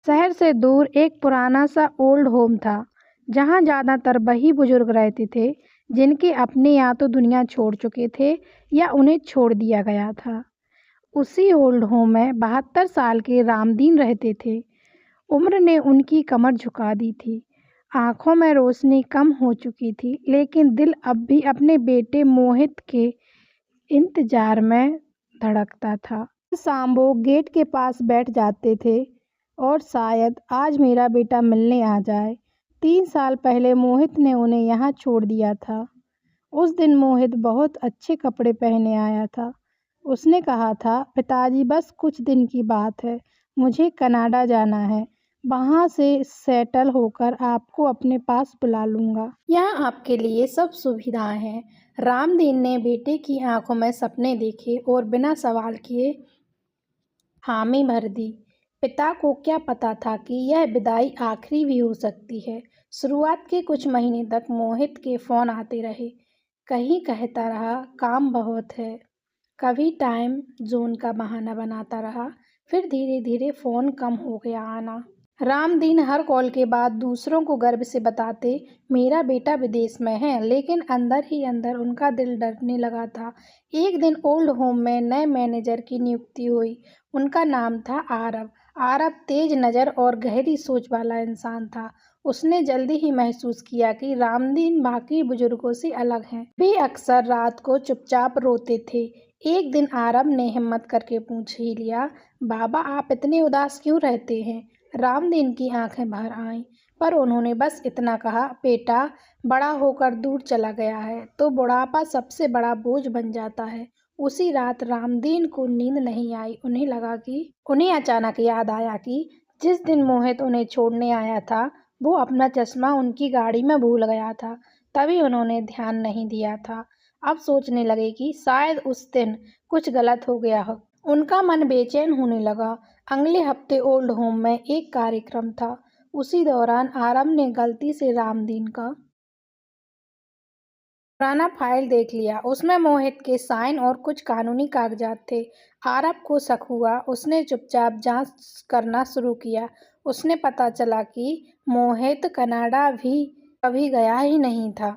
शहर से दूर एक पुराना सा ओल्ड होम था, जहाँ ज़्यादातर वही बुजुर्ग रहते थे जिनके अपने या तो दुनिया छोड़ चुके थे या उन्हें छोड़ दिया गया था। उसी ओल्ड होम में 72 साल के रामदीन रहते थे। उम्र ने उनकी कमर झुका दी थी। आंखों में रोशनी कम हो चुकी थी, लेकिन दिल अब भी अपने बेटे मोहित के इंतजार में धड़कता था। शाम वो गेट के पास बैठ जाते थे और शायद आज मेरा बेटा मिलने आ जाए। 3 साल पहले मोहित ने उन्हें यहाँ छोड़ दिया था। उस दिन मोहित बहुत अच्छे कपड़े पहने आया था। उसने कहा था, पिताजी बस कुछ दिन की बात है, मुझे कनाडा जाना है। वहाँ से सेटल होकर आपको अपने पास बुला लूँगा। यहाँ आपके लिए सब सुविधाएं हैं। रामदीन ने बेटे की आंखों में सपने देखे और बिना सवाल किए हामी भर दी। पिता को क्या पता था कि यह विदाई आखिरी भी हो सकती है। शुरुआत के कुछ महीने तक मोहित के फ़ोन आते रहे। कहीं कहता रहा काम बहुत है, कभी टाइम जोन का बहाना बनाता रहा। फिर धीरे धीरे फ़ोन कम हो गया आना। रामदीन हर कॉल के बाद दूसरों को गर्व से बताते, मेरा बेटा विदेश में है, लेकिन अंदर ही अंदर उनका दिल डरने लगा था। एक दिन ओल्ड होम में नए मैनेजर की नियुक्ति हुई। उनका नाम था आरव। आरव तेज नज़र और गहरी सोच वाला इंसान था। उसने जल्दी ही महसूस किया कि रामदीन बाकी बुजुर्गों से अलग हैं। वे अक्सर रात को चुपचाप रोते थे। एक दिन आरव ने हिम्मत करके पूछ ही लिया, बाबा आप इतने उदास क्यों रहते हैं? रामदीन की आंखें भर आईं, पर उन्होंने बस इतना कहा, बेटा बड़ा होकर दूर चला गया है तो बुढ़ापा सबसे बड़ा बोझ बन जाता है। उसी रात रामदीन को नींद नहीं आई। उन्हें अचानक याद आया कि जिस दिन मोहित उन्हें छोड़ने आया था, वो अपना चश्मा उनकी गाड़ी में भूल गया था। तभी उन्होंने ध्यान नहीं दिया था। अब सोचने लगे कि शायद उस दिन कुछ गलत हो गया हो। उनका मन बेचैन होने लगा। अगले हफ्ते ओल्ड होम में एक कार्यक्रम था। उसी दौरान आरव ने गलती से रामदीन का पुराना फाइल देख लिया। उसमें मोहित के साइन और कुछ कानूनी कागजात थे। आरव को शक हुआ। उसने चुपचाप जांच करना शुरू किया। उसने पता चला कि मोहित कनाडा भी कभी गया ही नहीं था।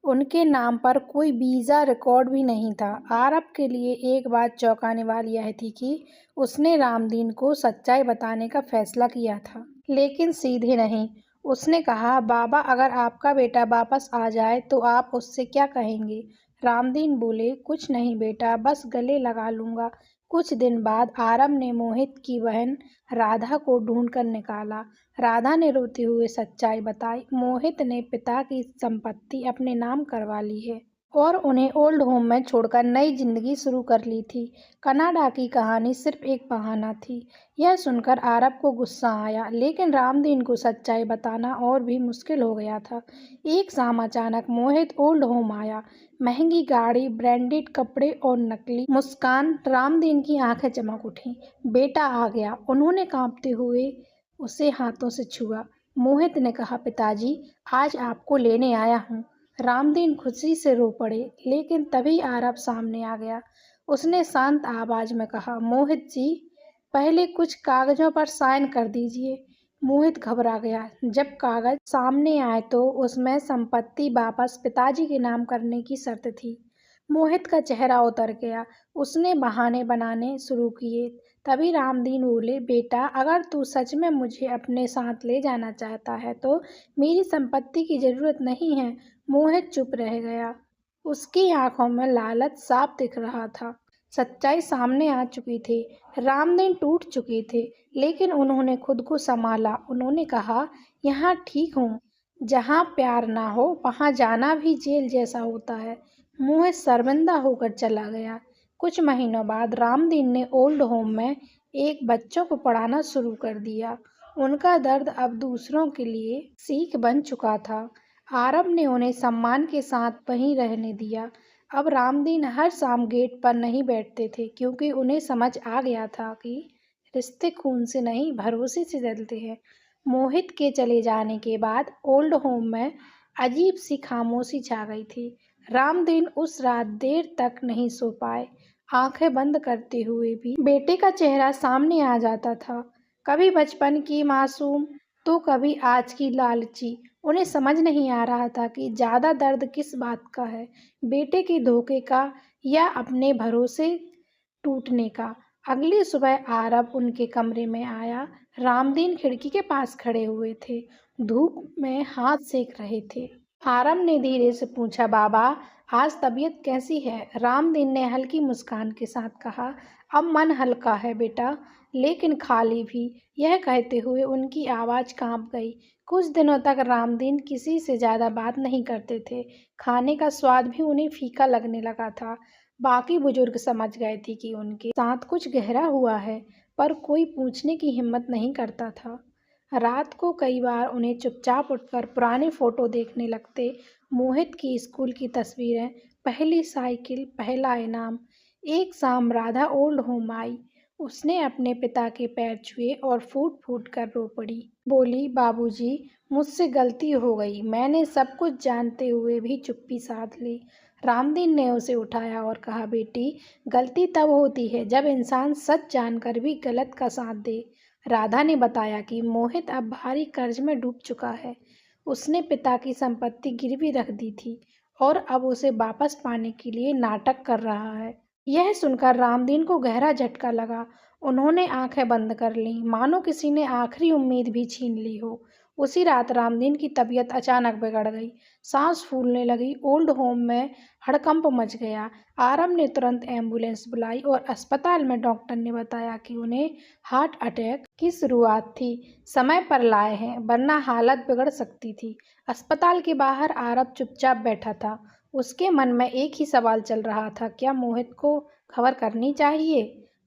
उनके नाम पर कोई वीज़ा रिकॉर्ड भी नहीं था। आरव के लिए एक बात चौंकाने वाली यह थी कि उसने रामदीन को सच्चाई बताने का फैसला किया था, लेकिन सीधे नहीं। उसने कहा, बाबा अगर आपका बेटा वापस आ जाए तो आप उससे क्या कहेंगे? रामदीन बोले, कुछ नहीं बेटा, बस गले लगा लूँगा। कुछ दिन बाद आरव ने मोहित की बहन राधा को ढूंढकर निकाला। राधा ने रोते हुए सच्चाई बताई, मोहित ने पिता की संपत्ति अपने नाम करवा ली है और उन्हें ओल्ड होम में छोड़कर नई जिंदगी शुरू कर ली थी। कनाडा की कहानी सिर्फ एक बहाना थी। यह सुनकर आरव को गुस्सा आया, लेकिन रामदीन को सच्चाई बताना और भी मुश्किल हो गया था। एक शाम अचानक मोहित ओल्ड होम आया। महंगी गाड़ी, ब्रांडेड कपड़े और नकली मुस्कान। रामदीन की आंखें चमक उठी। बेटा आ गया। उन्होंने कांपते हुए उसे हाथों से छुआ। मोहित ने कहा, पिताजी आज आपको लेने आया हूँ। रामदीन खुशी से रो पड़े, लेकिन तभी आरव सामने आ गया। उसने शांत आवाज में कहा, मोहित जी पहले कुछ कागजों पर साइन कर दीजिए। मोहित घबरा गया। जब कागज सामने आए तो उसमें संपत्ति वापस पिताजी के नाम करने की शर्त थी। मोहित का चेहरा उतर गया। उसने बहाने बनाने शुरू किए। तभी रामदीन बोले, बेटा अगर तू सच में मुझे अपने साथ ले जाना चाहता है तो मेरी संपत्ति की जरूरत नहीं है। मोहित चुप रह गया। उसकी आंखों में लालच साफ दिख रहा था। सच्चाई सामने आ चुकी थी। रामदीन टूट चुके थे, लेकिन उन्होंने खुद को संभाला। उन्होंने कहा, यहाँ ठीक हूँ। जहाँ प्यार ना हो वहाँ जाना भी जेल जैसा होता है। मोहित शर्मिंदा होकर चला गया। कुछ महीनों बाद रामदीन ने ओल्ड होम में एक बच्चों को पढ़ाना शुरू कर दिया। उनका दर्द अब दूसरों के लिए सीख बन चुका था। आरव ने उन्हें सम्मान के साथ वहीं रहने दिया। अब रामदीन हर शाम गेट पर नहीं बैठते थे, क्योंकि उन्हें समझ आ गया था कि रिश्ते खून से नहीं भरोसे से चलते हैं। मोहित के चले जाने के बाद ओल्ड होम में अजीब सी खामोशी छा गई थी। रामदीन उस रात देर तक नहीं सो पाए। आंखें बंद करते हुए भी बेटे का चेहरा सामने आ जाता था। कभी बचपन की मासूम तो कभी आज की लालची। उन्हें समझ नहीं आ रहा था कि ज़्यादा दर्द किस बात का है, बेटे के धोखे का या अपने भरोसे टूटने का। अगली सुबह आरव उनके कमरे में आया। रामदीन खिड़की के पास खड़े हुए थे, धूप में हाथ सेक रहे थे। आरव ने धीरे से पूछा, बाबा आज तबीयत कैसी है? रामदीन ने हल्की मुस्कान के साथ कहा, अब मन हल्का है बेटा, लेकिन खाली भी। यह कहते हुए उनकी आवाज़ कांप गई। कुछ दिनों तक रामदीन किसी से ज़्यादा बात नहीं करते थे। खाने का स्वाद भी उन्हें फीका लगने लगा था। बाकी बुजुर्ग समझ गए थे कि उनके साथ कुछ गहरा हुआ है, पर कोई पूछने की हिम्मत नहीं करता था। रात को कई बार उन्हें चुपचाप उठकर पुराने फ़ोटो देखने लगते। मोहित की स्कूल की तस्वीरें, पहली साइकिल, पहला इनाम। एक शाम राधा ओल्ड होम आई। उसने अपने पिता के पैर छुए और फूट-फूट कर रो पड़ी। बोली, बाबूजी, मुझसे गलती हो गई। मैंने सब कुछ जानते हुए भी चुप्पी साध ली। रामदीन ने उसे उठाया और कहा, बेटी, गलती तब होती है जब इंसान सच जानकर भी गलत का साथ दे। राधा ने बताया कि मोहित अब भारी कर्ज में डूब चुका है। उसने पिता की संपत्ति गिरवी रख दी थी और अब उसे वापस पाने के लिए नाटक कर रहा है। यह सुनकर रामदीन को गहरा झटका लगा। उन्होंने आंखें बंद कर लीं, मानो किसी ने आखिरी उम्मीद भी छीन ली हो। उसी रात रामदीन की तबीयत अचानक बिगड़ गई। सांस फूलने लगी। ओल्ड होम में हड़कंप मच गया। आरव ने तुरंत एम्बुलेंस बुलाई और अस्पताल में डॉक्टर ने बताया कि उन्हें हार्ट अटैक की शुरुआत थी। समय पर लाए हैं, वरना हालत बिगड़ सकती थी। अस्पताल के बाहर आरव चुपचाप बैठा था। उसके मन में एक ही सवाल चल रहा था, क्या मोहित को खबर करनी चाहिए?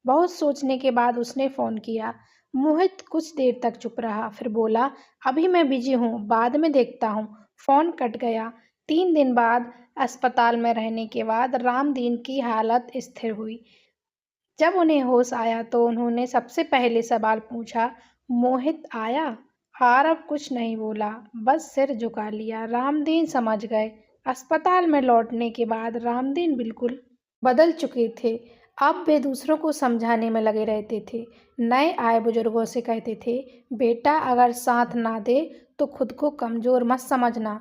बहुत सोचने के बाद उसने फ़ोन किया। मोहित कुछ देर तक चुप रहा, फिर बोला, अभी मैं बिजी हूँ, बाद में देखता हूँ। फ़ोन कट गया। 3 दिन बाद अस्पताल में रहने के बाद रामदीन की हालत स्थिर हुई। जब उन्हें होश आया तो उन्होंने सबसे पहले सवाल पूछा, मोहित आया? आरव कुछ नहीं बोला, बस सिर झुका लिया। रामदीन समझ गए। अस्पताल में लौटने के बाद रामदीन बिल्कुल बदल चुके थे। अब वे दूसरों को समझाने में लगे रहते थे। नए आए बुजुर्गों से कहते थे, बेटा अगर साथ ना दे तो खुद को कमज़ोर मत समझना।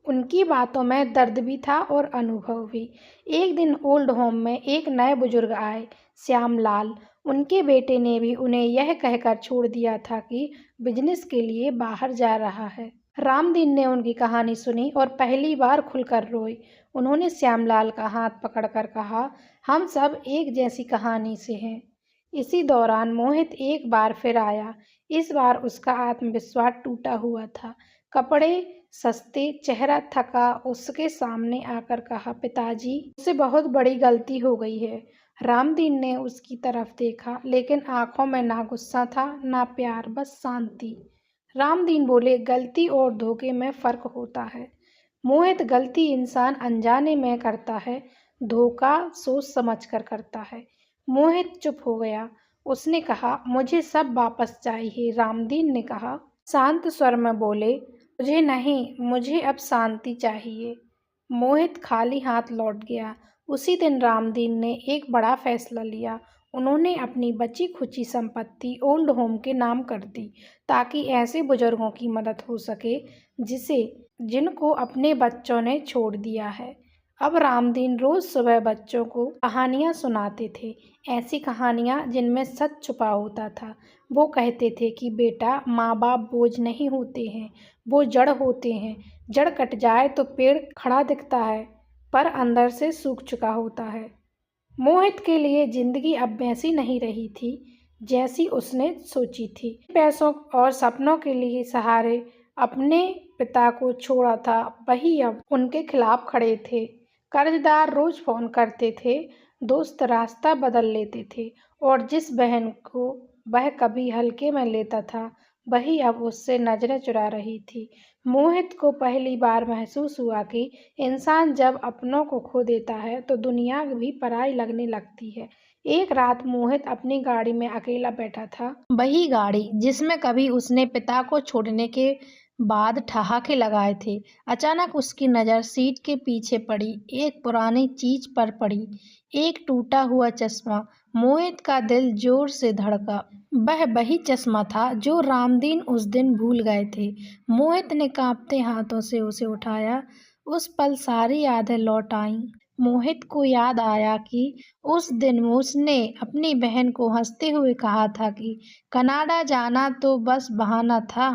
उनकी बातों में दर्द भी था और अनुभव भी। एक दिन ओल्ड होम में एक नए बुजुर्ग आए, श्यामलाल। उनके बेटे ने भी उन्हें यह कहकर छोड़ दिया था कि बिजनेस के लिए बाहर जा रहा है। रामदीन ने उनकी कहानी सुनी और पहली बार खुलकर रोए। उन्होंने श्यामलाल का हाथ पकड़कर कहा, हम सब एक जैसी कहानी से हैं। इसी दौरान मोहित एक बार फिर आया। इस बार उसका आत्मविश्वास टूटा हुआ था। कपड़े सस्ते, चेहरा थका, उसके सामने आकर कहा, पिताजी, मुझसे बहुत बड़ी गलती हो गई है। रामदीन ने उसकी तरफ देखा, लेकिन आंखों में ना गुस्सा था ना प्यार, बस शांति। रामदीन बोले, गलती और धोखे में फर्क होता है। मोहित, गलती इंसान अनजाने में करता है, धोखा सोच समझ कर करता है। मोहित चुप हो गया। उसने कहा, मुझे सब वापस चाहिए। रामदीन ने कहा, शांत स्वर में बोले, मुझे नहीं, मुझे अब शांति चाहिए। मोहित खाली हाथ लौट गया। उसी दिन रामदीन ने एक बड़ा फैसला लिया। उन्होंने अपनी बची खुची संपत्ति ओल्ड होम के नाम कर दी, ताकि ऐसे बुजुर्गों की मदद हो सके जिनको अपने बच्चों ने छोड़ दिया है। अब रामदीन रोज सुबह बच्चों को कहानियाँ सुनाते थे, ऐसी कहानियाँ जिनमें सच छुपा होता था। वो कहते थे कि बेटा, माँ बाप बोझ नहीं होते हैं, वो जड़ होते हैं। जड़ कट जाए तो पेड़ खड़ा दिखता है, पर अंदर से सूख चुका होता है। मोहित के लिए जिंदगी अब वैसी नहीं रही थी जैसी उसने सोची थी। पैसों और सपनों के लिए सहारे अपने पिता को छोड़ा था, वही अब उनके खिलाफ खड़े थे। कर्जदार रोज फोन करते थे, दोस्त रास्ता बदल लेते थे, और जिस बहन को वह कभी हल्के में लेता था, वही अब उससे नजरें चुरा रही थी। मोहित को पहली बार महसूस हुआ कि इंसान जब अपनों को खो देता है तो दुनिया भी पराई लगने लगती है। एक रात मोहित अपनी गाड़ी में अकेला बैठा था, वही गाड़ी जिसमें कभी उसने पिता को छोड़ने के बाद ठहाके लगाए थे। अचानक उसकी नज़र सीट के पीछे पड़ी, एक पुरानी चीज पर पड़ी, एक टूटा हुआ चश्मा। मोहित का दिल जोर से धड़का। वह वही चश्मा था जो रामदीन उस दिन भूल गए थे। मोहित ने कांपते हाथों से उसे उठाया। उस पल सारी यादें लौट आईं। मोहित को याद आया कि उस दिन उसने अपनी बहन को हंसते हुए कहा था कि कनाडा जाना तो बस बहाना था,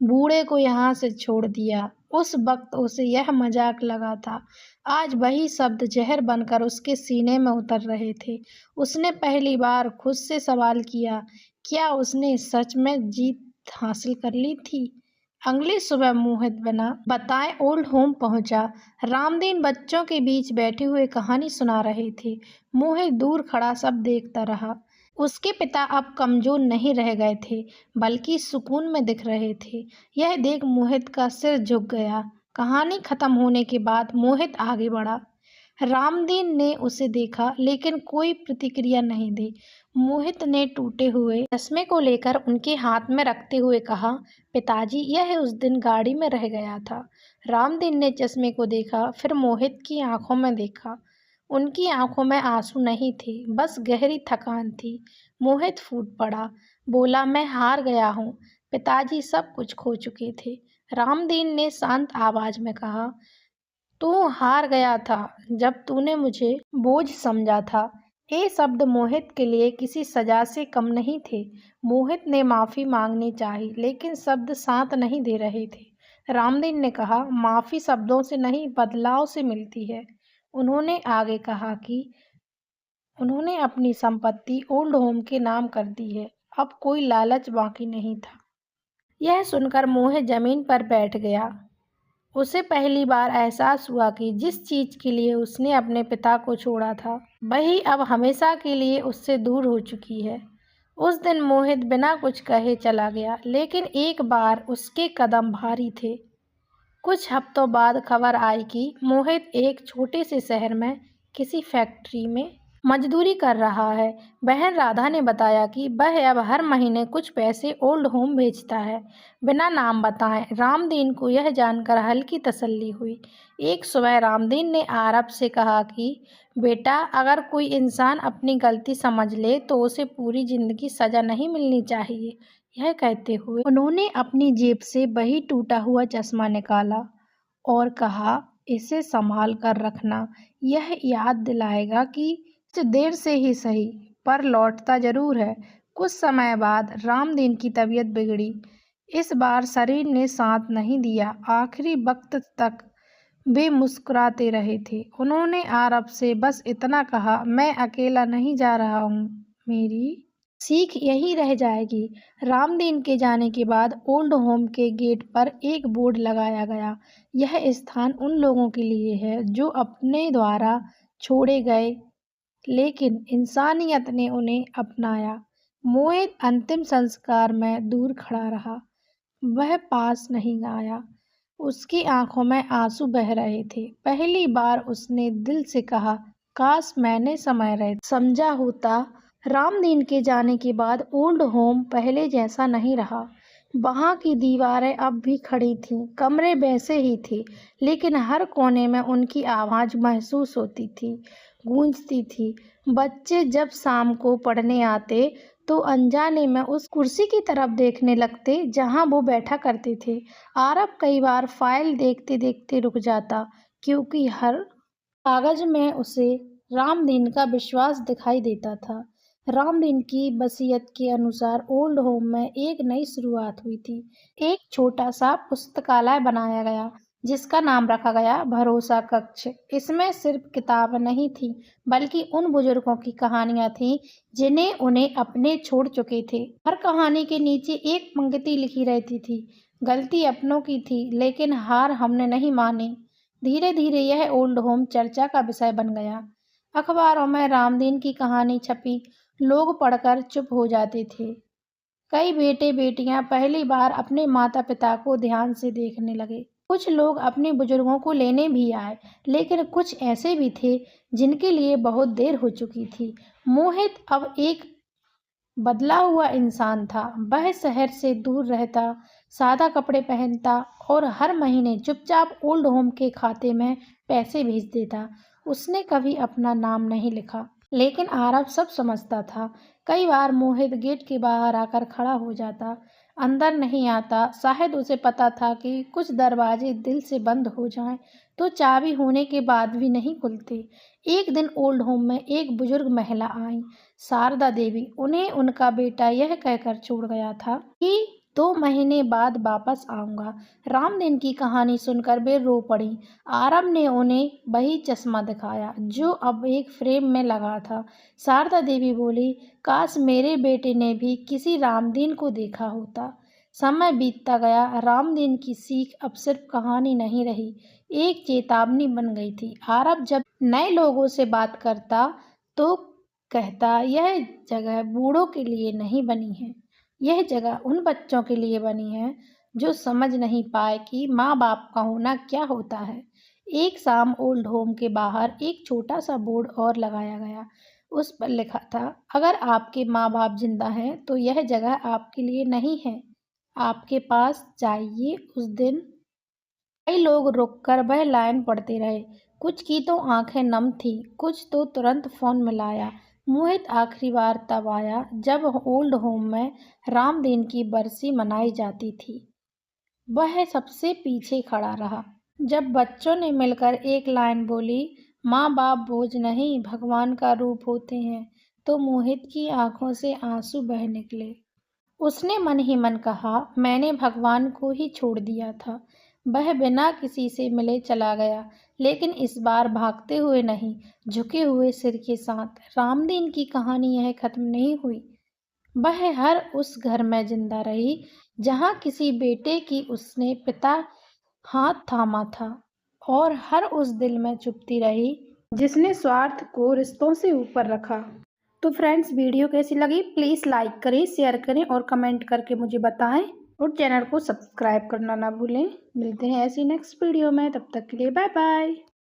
बूढ़े को यहाँ से छोड़ दिया। उस वक्त उसे यह मजाक लगा था। आज वही शब्द जहर बनकर उसके सीने में उतर रहे थे। उसने पहली बार खुद से सवाल किया, क्या उसने सच में जीत हासिल कर ली थी? अगली सुबह मोहित बिना बताए ओल्ड होम पहुंचा। रामदीन बच्चों के बीच बैठे हुए कहानी सुना रहे थे। मोहित दूर खड़ा सब देखता रहा। उसके पिता अब कमजोर नहीं रह गए थे, बल्कि सुकून में दिख रहे थे। यह देख मोहित का सिर झुक गया। कहानी खत्म होने के बाद मोहित आगे बढ़ा। रामदीन ने उसे देखा, लेकिन कोई प्रतिक्रिया नहीं दी। मोहित ने टूटे हुए चश्मे को लेकर उनके हाथ में रखते हुए कहा, पिताजी, यह उस दिन गाड़ी में रह गया था। रामदीन ने चश्मे को देखा, फिर मोहित की आंखों में देखा। उनकी आंखों में आंसू नहीं थे, बस गहरी थकान थी। मोहित फूट पड़ा, बोला, मैं हार गया हूँ। पिताजी सब कुछ खो चुके थे। रामदीन ने शांत आवाज में कहा, तू हार गया था जब तूने मुझे बोझ समझा था। ये शब्द मोहित के लिए किसी सजा से कम नहीं थे। मोहित ने माफी मांगनी चाही, लेकिन शब्द साथ नहीं दे रहे थे। रामदीन ने कहा, माफी शब्दों से नहीं, बदलाव से मिलती है। उन्होंने आगे कहा कि उन्होंने अपनी संपत्ति ओल्ड होम के नाम कर दी है। अब कोई लालच बाकी नहीं था। यह सुनकर मोहित जमीन पर बैठ गया। उसे पहली बार एहसास हुआ कि जिस चीज के लिए उसने अपने पिता को छोड़ा था, वही अब हमेशा के लिए उससे दूर हो चुकी है। उस दिन मोहित बिना कुछ कहे चला गया, लेकिन एक बार उसके कदम भारी थे। कुछ हफ्तों बाद खबर आई कि मोहित एक छोटे से शहर में किसी फैक्ट्री में मजदूरी कर रहा है। बहन राधा ने बताया कि वह अब हर महीने कुछ पैसे ओल्ड होम भेजता है, बिना नाम बताए। रामदीन को यह जानकर हल्की तसल्ली हुई। एक सुबह रामदीन ने आरब से कहा कि बेटा, अगर कोई इंसान अपनी गलती समझ ले तो उसे पूरी जिंदगी सजा नहीं मिलनी चाहिए। यह कहते हुए उन्होंने अपनी जेब से वही टूटा हुआ चश्मा निकाला और कहा, इसे संभाल कर रखना। यह याद दिलाएगा कि कुछ देर से ही सही, पर लौटता जरूर है। कुछ समय बाद रामदीन की तबीयत बिगड़ी। इस बार शरीर ने साथ नहीं दिया। आखिरी वक्त तक वे मुस्कुराते रहे थे। उन्होंने आरब से बस इतना कहा, मैं अकेला नहीं जा रहा हूँ, मेरी सीख यही रह जाएगी। रामदीन के जाने के बाद ओल्ड होम के गेट पर एक बोर्ड लगाया गया। यह स्थान उन लोगों के लिए है जो अपने द्वारा छोड़े गए, लेकिन इंसानियत ने उन्हें अपनाया। मोहित अंतिम संस्कार में दूर खड़ा रहा। वह पास नहीं आया। उसकी आंखों में आंसू बह रहे थे। पहली बार उसने दिल से कहा, काश मैंने समय रहते समझा होता। रामदीन के जाने के बाद ओल्ड होम पहले जैसा नहीं रहा। वहाँ की दीवारें अब भी खड़ी थीं, कमरे वैसे ही थे, लेकिन हर कोने में उनकी आवाज़ महसूस होती थी, गूंजती थी। बच्चे जब शाम को पढ़ने आते तो अनजाने में उस कुर्सी की तरफ देखने लगते जहां वो बैठा करते थे। आरब कई बार फाइल देखते देखते रुक जाता, क्योंकि हर कागज में उसे रामदीन का विश्वास दिखाई देता था। रामदीन की वसीयत के अनुसार ओल्ड होम में एक नई शुरुआत हुई थी। एक छोटा सा पुस्तकालय बनाया गया, जिसका नाम रखा गया भरोसा कक्ष। इसमें सिर्फ किताबें नहीं थी, बल्कि उन बुजुर्गों की कहानियां थीं जिन्हें उन्हें अपने छोड़ चुके थे। हर कहानी के नीचे एक पंक्ति लिखी रहती थी, गलती अपनों की थी, लेकिन हार हमने नहीं मानी। धीरे धीरे यह ओल्ड होम चर्चा का विषय बन गया। अखबारों में रामदीन की कहानी छपी, लोग पढ़कर चुप हो जाते थे। कई बेटे बेटियां पहली बार अपने माता पिता को ध्यान से देखने लगे। कुछ लोग अपने बुजुर्गों को लेने भी आए, लेकिन कुछ ऐसे भी थे जिनके लिए बहुत देर हो चुकी थी। मोहित अब एक बदला हुआ इंसान था। वह शहर से दूर रहता, सादा कपड़े पहनता और हर महीने चुपचाप ओल्ड होम के खाते में पैसे भेज देता। उसने कभी अपना नाम नहीं लिखा, लेकिन आरव सब समझता था। कई बार मोहित गेट के बाहर आकर खड़ा हो जाता, अंदर नहीं आता। शायद उसे पता था कि कुछ दरवाजे दिल से बंद हो जाएं तो चाबी होने के बाद भी नहीं खुलते। एक दिन ओल्ड होम में एक बुजुर्ग महिला आई, शारदा देवी। उन्हें उनका बेटा यह कहकर छोड़ गया था कि 2 महीने बाद वापस आऊंगा। रामदीन की कहानी सुनकर वे रो पड़ी। आरव ने उन्हें वही चश्मा दिखाया जो अब एक फ्रेम में लगा था। शारदा देवी बोली, काश मेरे बेटे ने भी किसी रामदीन को देखा होता। समय बीतता गया। रामदीन की सीख अब सिर्फ कहानी नहीं रही, एक चेतावनी बन गई थी। आरव जब नए लोगों से बात करता तो कहता, यह जगह बूढ़ों के लिए नहीं बनी है, यह जगह उन बच्चों के लिए बनी है जो समझ नहीं पाए कि माँ बाप का होना क्या होता है। एक शाम ओल्ड होम के बाहर एक छोटा सा बोर्ड और लगाया गया। उस पर लिखा था, अगर आपके माँ बाप जिंदा हैं तो यह जगह आपके लिए नहीं है, आपके पास जाइए। उस दिन कई लोग रुककर वह लाइन पढ़ते रहे। कुछ की तो आंखें नम थी, कुछ तो तुरंत फोन मिलाया। मोहित आखिरी बार तब आया जब ओल्ड होम में रामदीन की बरसी मनाई जाती थी। वह सबसे पीछे खड़ा रहा। जब बच्चों ने मिलकर एक लाइन बोली, माँ बाप बोझ नहीं भगवान का रूप होते हैं, तो मोहित की आंखों से आंसू बह निकले। उसने मन ही मन कहा, मैंने भगवान को ही छोड़ दिया था। वह बिना किसी से मिले चला गया, लेकिन इस बार भागते हुए नहीं, झुके हुए सिर के साथ। रामदीन की कहानी यह खत्म नहीं हुई। वह हर उस घर में जिंदा रही जहाँ किसी बेटे की उसने पिता हाथ थामा था, और हर उस दिल में चुपती रही जिसने स्वार्थ को रिश्तों से ऊपर रखा। तो फ्रेंड्स, वीडियो कैसी लगी प्लीज़ लाइक करें, शेयर करें और कमेंट करके मुझे बताएं, और चैनल को सब्सक्राइब करना ना भूलें। मिलते हैं ऐसी नेक्स्ट वीडियो में, तब तक के लिए बाय बाय।